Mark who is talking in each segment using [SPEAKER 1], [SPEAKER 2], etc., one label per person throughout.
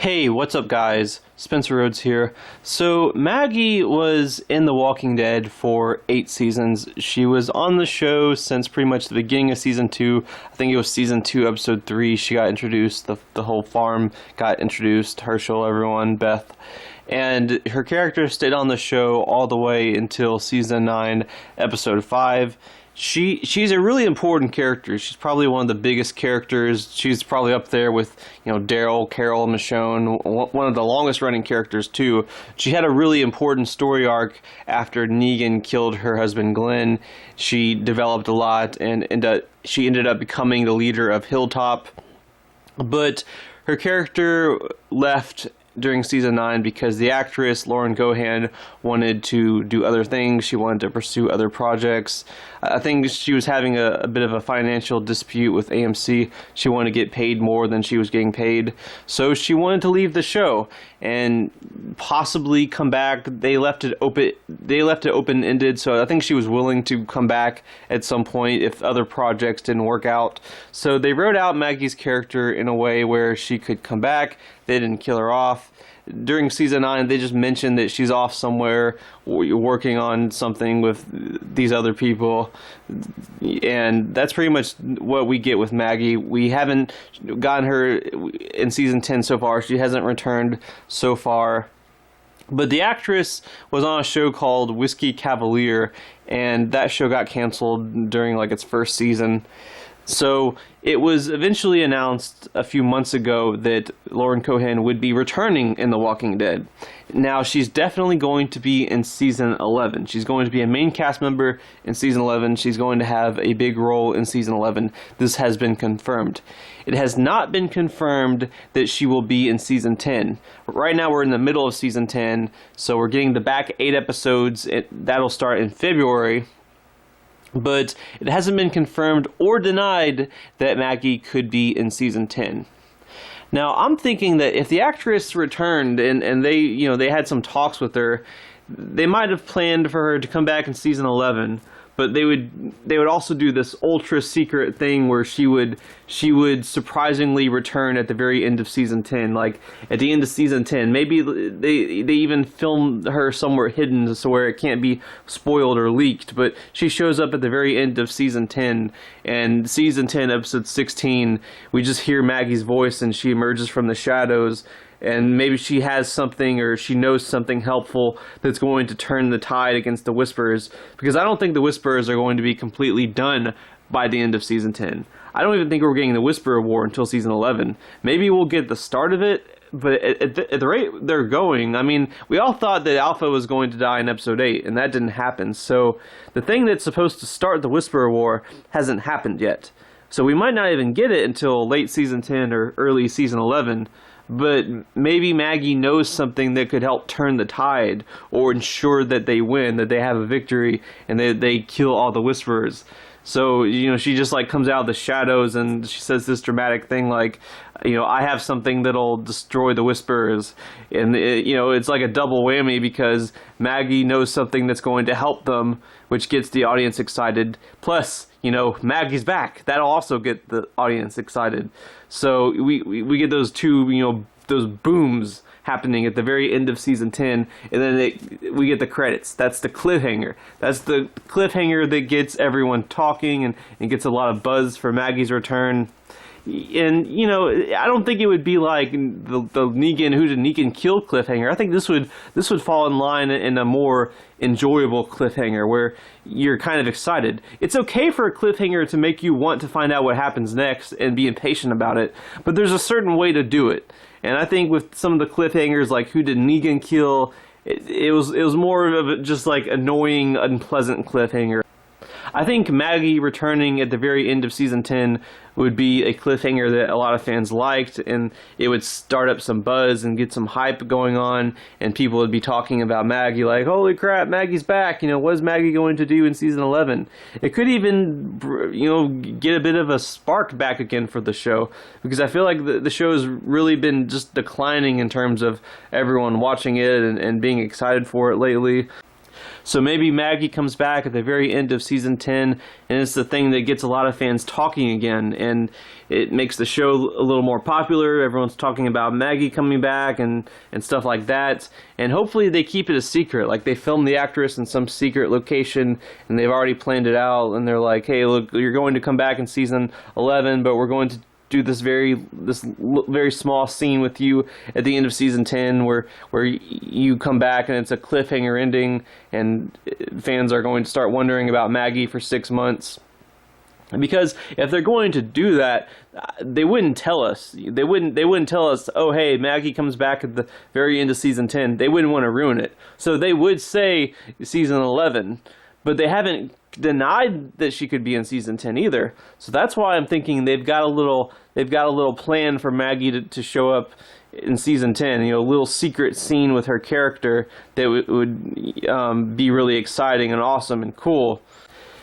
[SPEAKER 1] Hey, what's up guys? Spencer Rhodes here. So Maggie was in The Walking Dead for 8 seasons. She was on the show since pretty much the beginning of season 2. I think it was season 2, episode 3. She got introduced, the whole farm got introduced, Herschel, everyone, Beth. And her character stayed on the show all the way until season 9, episode 5. She's a really important character. She's probably one of the biggest characters. She's probably up there with, Daryl, Carol, Michonne, one of the longest running characters too. She had a really important story arc after Negan killed her husband Glenn. She developed a lot and she ended up becoming the leader of Hilltop. But her character left during season 9 because the actress Lauren Gohan wanted to do other things. She wanted to pursue other projects. I think she was having a bit of a financial dispute with AMC. She wanted to get paid more than she was getting paid, so she wanted to leave the show and possibly come back. They left it open-ended, so I think she was willing to come back at some point if other projects didn't work out. So they wrote out Maggie's character in a way where she could come back. They didn't kill her off. During season 9, they just mentioned that she's off somewhere working on something with these other people. And that's pretty much what we get with Maggie. We haven't gotten her in season 10 so far. She hasn't returned so far. But the actress was on a show called Whiskey Cavalier, and that show got canceled during its first season. So it was eventually announced a few months ago that Lauren Cohan would be returning in The Walking Dead. Now, she's definitely going to be in season 11. She's going to be a main cast member in season 11. She's going to have a big role in season 11. This has been confirmed. It has not been confirmed that she will be in season 10. Right now we're in the middle of season 10, so we're getting the back 8 episodes. That'll start in February. But it hasn't been confirmed or denied that Maggie could be in season 10. Now, I'm thinking that if the actress returned and they had some talks with her, they might have planned for her to come back in season 11. But they would also do this ultra secret thing where she would surprisingly return at the very end of season 10, like at the end of season 10. Maybe they even film her somewhere hidden so where it can't be spoiled or leaked. But she shows up at the very end of season 10, and season 10, episode 16, we just hear Maggie's voice and she emerges from the shadows. And maybe she has something or she knows something helpful that's going to turn the tide against the Whisperers. Because I don't think the Whisperers are going to be completely done by the end of season 10. I don't even think we're getting the Whisperer War until season 11. Maybe we'll get the start of it, but at the rate they're going, I mean, we all thought that Alpha was going to die in episode 8, and that didn't happen. So the thing that's supposed to start the Whisperer War hasn't happened yet. So we might not even get it until late season 10 or early season 11. But maybe Maggie knows something that could help turn the tide or ensure that they win, that they have a victory, and they kill all the Whisperers. So, she just comes out of the shadows and she says this dramatic thing like, I have something that'll destroy the Whisperers. And, it's like a double whammy because Maggie knows something that's going to help them, which gets the audience excited. Plus, Maggie's back. That'll also get the audience excited. So we get those two, those booms happening at the very end of season 10, and then we get the credits. That's the cliffhanger. That's the cliffhanger that gets everyone talking and gets a lot of buzz for Maggie's return. And, I don't think it would be like the Negan, who did Negan kill cliffhanger. I think this would fall in line in a more enjoyable cliffhanger where you're kind of excited. It's okay for a cliffhanger to make you want to find out what happens next and be impatient about it, but there's a certain way to do it. And I think with some of the cliffhangers, like who did Negan kill, it was more of just annoying, unpleasant cliffhanger. I think Maggie returning at the very end of season 10 would be a cliffhanger that a lot of fans liked, and it would start up some buzz and get some hype going on, and people would be talking about Maggie like, holy crap, Maggie's back, what is Maggie going to do in season 11? It could even, get a bit of a spark back again for the show, because I feel like the show has really been just declining in terms of everyone watching it and being excited for it lately. So maybe Maggie comes back at the very end of season 10, and it's the thing that gets a lot of fans talking again, and it makes the show a little more popular. Everyone's talking about Maggie coming back and stuff like that. And hopefully they keep it a secret. Like, they filmed the actress in some secret location, and they've already planned it out, and they're like, hey, look, you're going to come back in season 11, but we're going to do this very small scene with you at the end of season 10 where you come back and it's a cliffhanger ending, and fans are going to start wondering about Maggie for 6 months. Because if they're going to do that, they wouldn't tell us. They wouldn't tell us, oh, hey, Maggie comes back at the very end of season 10. They wouldn't want to ruin it. So they would say season 11, but they haven't denied that she could be in season 10 either. So that's why I'm thinking they've got a little plan for Maggie to show up in season 10. You know, a little secret scene with her character that would be really exciting and awesome and cool.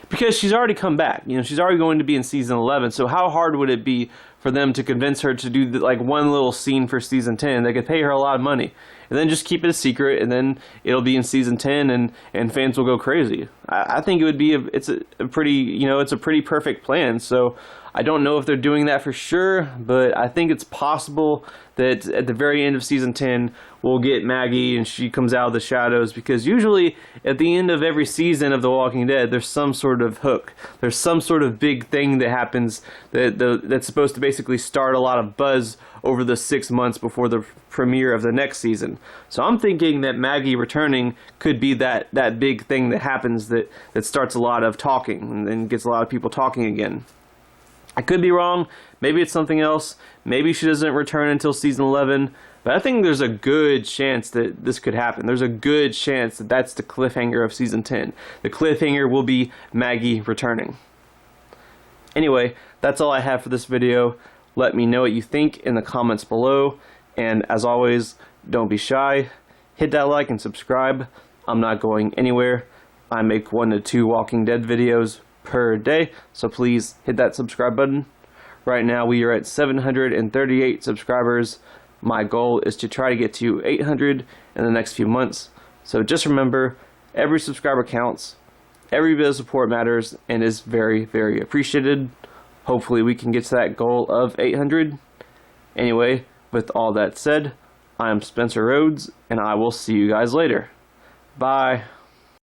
[SPEAKER 1] Because she's already come back. You know, she's already going to be in season 11. So how hard would it be for them to convince her to do like one little scene for season 10? They could pay her a lot of money, and then just keep it a secret, and then it'll be in season 10, and fans will go crazy. I think it would be it's a pretty perfect plan. So I don't know if they're doing that for sure, but I think it's possible that at the very end of season 10 we'll get Maggie and she comes out of the shadows, because usually at the end of every season of The Walking Dead there's some sort of hook. There's some sort of big thing that happens that's supposed to basically start a lot of buzz over the 6 months before the premiere of the next season. So I'm thinking that Maggie returning could be that big thing that happens that starts a lot of talking and gets a lot of people talking again. I could be wrong. Maybe it's something else. Maybe she doesn't return until season 11. But I think there's a good chance that this could happen. There's a good chance that that's the cliffhanger of season 10. The cliffhanger will be Maggie returning. Anyway, that's all I have for this video. Let me know what you think in the comments below. And as always, don't be shy. Hit that like and subscribe. I'm not going anywhere. I make 1 to 2 Walking Dead videos per day, so please hit that subscribe button. Right now we are at 738 subscribers. My goal is to try to get to 800 in the next few months. So just remember, every subscriber counts, every bit of support matters, and is very, very appreciated. Hopefully we can get to that goal of 800. Anyway, with all that said, I am Spencer Rhodes, and I will see you guys later. Bye.